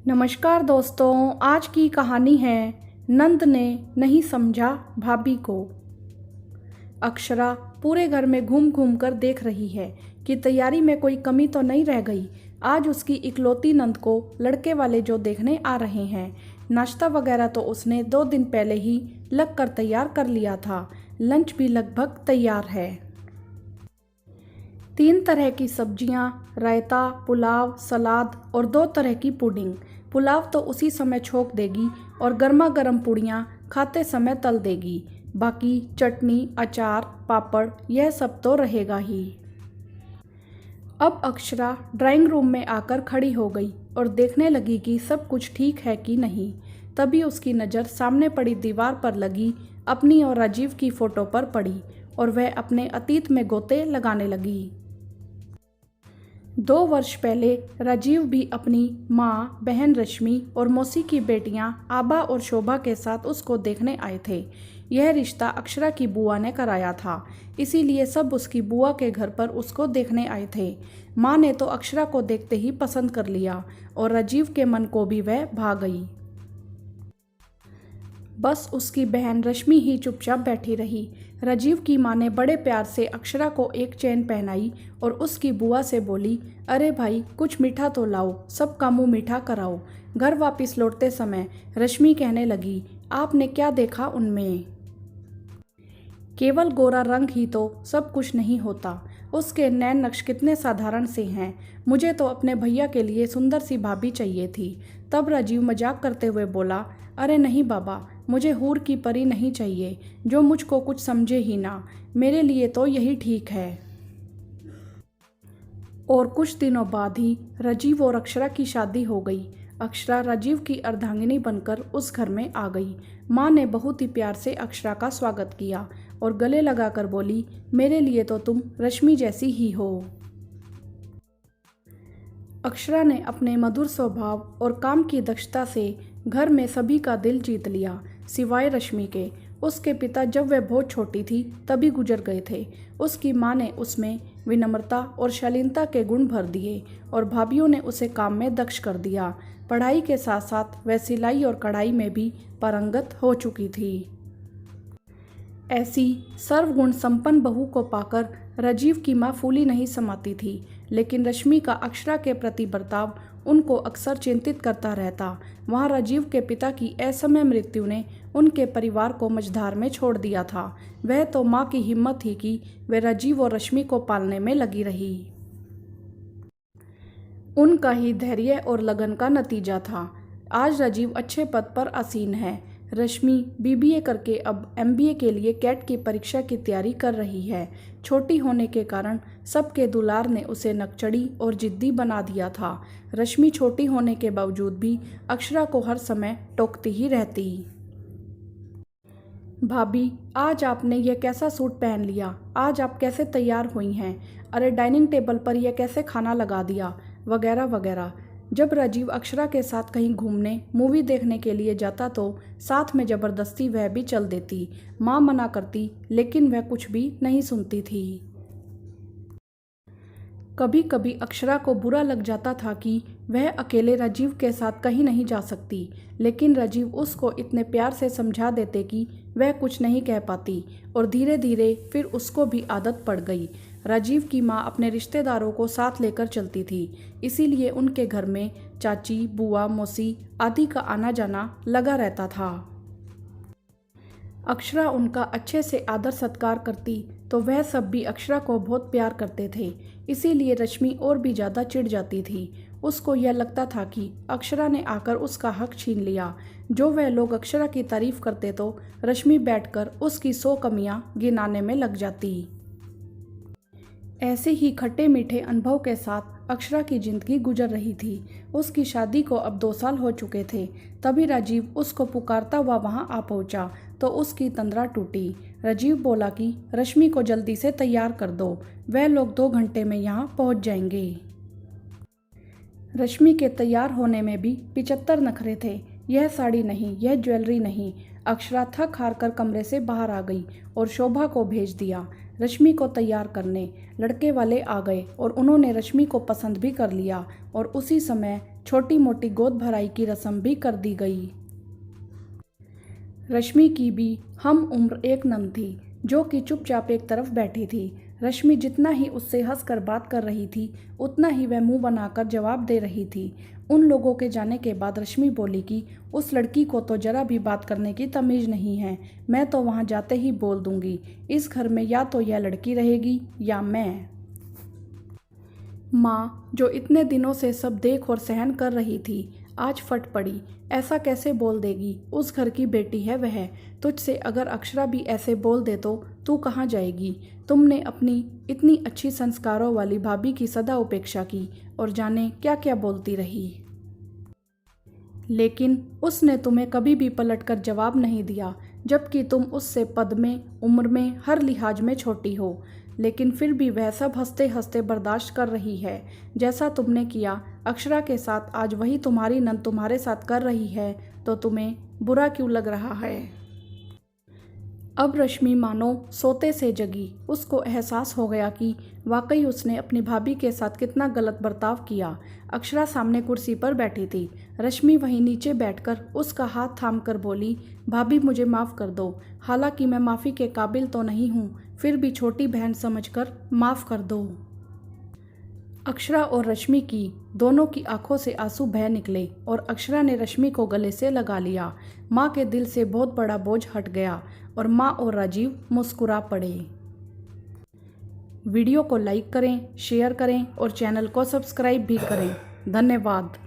नमस्कार दोस्तों, आज की कहानी है नंद ने नहीं समझा भाभी को। अक्षरा पूरे घर में घूम घूम कर देख रही है कि तैयारी में कोई कमी तो नहीं रह गई। आज उसकी इकलौती नंद को लड़के वाले जो देखने आ रहे हैं। नाश्ता वगैरह तो उसने 2 दिन पहले ही लग कर तैयार कर लिया था। लंच भी लगभग तैयार है। 3 तरह की सब्जियां, रायता, पुलाव, सलाद और 2 तरह की पुडिंग। पुलाव तो उसी समय छोंक देगी और गर्मा गर्म पुड़ियाँ खाते समय तल देगी। बाकी चटनी, अचार, पापड़ यह सब तो रहेगा ही। अब अक्षरा ड्राइंग रूम में आकर खड़ी हो गई और देखने लगी कि सब कुछ ठीक है कि नहीं। तभी उसकी नज़र सामने पड़ी दीवार पर लगी अपनी और राजीव की फ़ोटो पर पड़ी और वह अपने अतीत में गोते लगाने लगी। 2 वर्ष पहले राजीव भी अपनी माँ, बहन रश्मि और मौसी की बेटियां आबा और शोभा के साथ उसको देखने आए थे। यह रिश्ता अक्षरा की बुआ ने कराया था, इसीलिए सब उसकी बुआ के घर पर उसको देखने आए थे। माँ ने तो अक्षरा को देखते ही पसंद कर लिया और राजीव के मन को भी वह भा गई। बस उसकी बहन रश्मि ही चुपचाप बैठी रही। राजीव की माँ ने बड़े प्यार से अक्षरा को एक चेन पहनाई और उसकी बुआ से बोली, अरे भाई कुछ मीठा तो लाओ, सबका मुंह मीठा कराओ। घर वापस लौटते समय रश्मि कहने लगी, आपने क्या देखा उनमें? केवल गोरा रंग ही तो सब कुछ नहीं होता। उसके नैन नक्श कितने साधारण से हैं। मुझे तो अपने भैया के लिए सुंदर सी भाभी चाहिए थी। तब राजीव मजाक करते हुए बोला, अरे नहीं बाबा, मुझे हूर की परी नहीं चाहिए जो मुझको कुछ समझे ही ना। मेरे लिए तो यही ठीक है। और कुछ दिनों बाद ही राजीव और अक्षरा की शादी हो गई। अक्षरा राजीव की अर्धांगिनी बनकर उस घर में आ गई। माँ ने बहुत ही प्यार से अक्षरा का स्वागत किया और गले लगाकर बोली, मेरे लिए तो तुम रश्मि जैसी ही हो। अक्षरा ने अपने मधुर स्वभाव और काम की दक्षता से घर में सभी का दिल जीत लिया, सिवाय रश्मि के। उसके पिता जब वह बहुत छोटी थी तभी गुजर गए थे। उसकी माँ ने उसमें विनम्रता और शालीनता के गुण भर दिए और भाभीियों ने उसे काम में दक्ष कर दिया। पढ़ाई के साथ साथ वह सिलाई और कढ़ाई में भी पारंगत हो चुकी थी। ऐसी सर्वगुण संपन्न बहू को पाकर राजीव की माँ फूली नहीं समाती थी, लेकिन रश्मि का अक्षरा के प्रति बर्ताव उनको अक्सर चिंतित करता रहता। वहाँ राजीव के पिता की असमय मृत्यु ने उनके परिवार को मझधार में छोड़ दिया था। वह तो माँ की हिम्मत थी कि वह राजीव और रश्मि को पालने में लगी रही। उनका ही धैर्य और लगन का नतीजा था। आज राजीव अच्छे पद पर आसीन है। रश्मि बीबीए करके अब एमबीए के लिए कैट की परीक्षा की तैयारी कर रही है। छोटी होने के कारण सबके दुलार ने उसे नकचड़ी और जिद्दी बना दिया था। रश्मि छोटी होने के बावजूद भी अक्षरा को हर समय टोकती ही रहती। भाभी, आज आपने यह कैसा सूट पहन लिया? आज आप कैसे तैयार हुई हैं? अरे डाइनिंग टेबल पर यह कैसे खाना लगा दिया? वगैरह वगैरह। जब राजीव अक्षरा के साथ कहीं घूमने, मूवी देखने के लिए जाता तो साथ में ज़बरदस्ती वह भी चल देती। माँ मना करती लेकिन वह कुछ भी नहीं सुनती थी। कभी कभी अक्षरा को बुरा लग जाता था कि वह अकेले राजीव के साथ कहीं नहीं जा सकती, लेकिन राजीव उसको इतने प्यार से समझा देते कि वह कुछ नहीं कह पाती और धीरे धीरे फिर उसको भी आदत पड़ गई। राजीव की माँ अपने रिश्तेदारों को साथ लेकर चलती थी, इसीलिए उनके घर में चाची, बुआ, मौसी आदि का आना जाना लगा रहता था। अक्षरा उनका अच्छे से आदर सत्कार करती तो वह सब भी अक्षरा को बहुत प्यार करते थे। इसीलिए रश्मि और भी ज़्यादा चिढ़ जाती थी। उसको यह लगता था कि अक्षरा ने आकर उसका हक छीन लिया। जो वह लोग अक्षरा की तारीफ करते तो रश्मि बैठकर उसकी 100 कमियां गिनाने में लग जाती। ऐसे ही खट्टे मीठे अनुभव के साथ अक्षरा की जिंदगी गुजर रही थी। उसकी शादी को अब 2 साल हो चुके थे। तभी राजीव उसको पुकारता हुआ वहां आ पहुंचा तो उसकी तंद्रा टूटी। राजीव बोला कि रश्मि को जल्दी से तैयार कर दो, वह लोग 2 घंटे में यहाँ पहुँच जाएंगे। रश्मि के तैयार होने में भी 75 नखरे थे। यह साड़ी नहीं, यह ज्वेलरी नहीं। अक्षरा थक हार कर कमरे से बाहर आ गई और शोभा को भेज दिया रश्मि को तैयार करने। लड़के वाले आ गए और उन्होंने रश्मि को पसंद भी कर लिया और उसी समय छोटी मोटी गोद भराई की रस्म भी कर दी गई। रश्मि की भी हम उम्र एक नन थी, जो कि चुपचाप एक तरफ बैठी थी। रश्मि जितना ही उससे हंसकर बात कर रही थी, उतना ही वह मुंह बनाकर जवाब दे रही थी। उन लोगों के जाने के बाद रश्मि बोली कि उस लड़की को तो जरा भी बात करने की तमीज़ नहीं है। मैं तो वहां जाते ही बोल दूंगी, इस घर में या तो यह लड़की रहेगी या मैं। माँ, जो इतने दिनों से सब देख और सहन कर रही थी, आज फट पड़ी। ऐसा कैसे बोल देगी? उस घर की बेटी है वह। तुझसे अगर अक्षरा भी ऐसे बोल दे तो तू कहाँ जाएगी? तुमने अपनी इतनी अच्छी संस्कारों वाली भाभी की सदा उपेक्षा की और जाने क्या क्या बोलती रही। लेकिन उसने तुम्हें कभी भी पलटकर जवाब नहीं दिया, जबकि तुम उससे पद में, उम्र में, हर लिहाज में छोटी हो। लेकिन फिर भी वह सब हंसते हंसते बर्दाश्त कर रही है। जैसा तुमने किया अक्षरा के साथ, आज वही तुम्हारी नंद तुम्हारे साथ कर रही है, तो तुम्हें बुरा क्यों लग रहा है? अब रश्मि मानो सोते से जगी। उसको एहसास हो गया कि वाकई उसने अपनी भाभी के साथ कितना गलत बर्ताव किया। अक्षरा सामने कुर्सी पर बैठी थी। रश्मि वहीं नीचे बैठकर उसका हाथ थाम कर बोली, भाभी मुझे माफ़ कर दो। हालांकि मैं माफ़ी के काबिल तो नहीं हूँ, फिर भी छोटी बहन समझकर माफ़ कर दो। अक्षरा और रश्मि की दोनों की आंखों से आंसू बह निकले और अक्षरा ने रश्मि को गले से लगा लिया। माँ के दिल से बहुत बड़ा बोझ हट गया और माँ और राजीव मुस्कुरा पड़े। वीडियो को लाइक करें, शेयर करें और चैनल को सब्सक्राइब भी करें। धन्यवाद।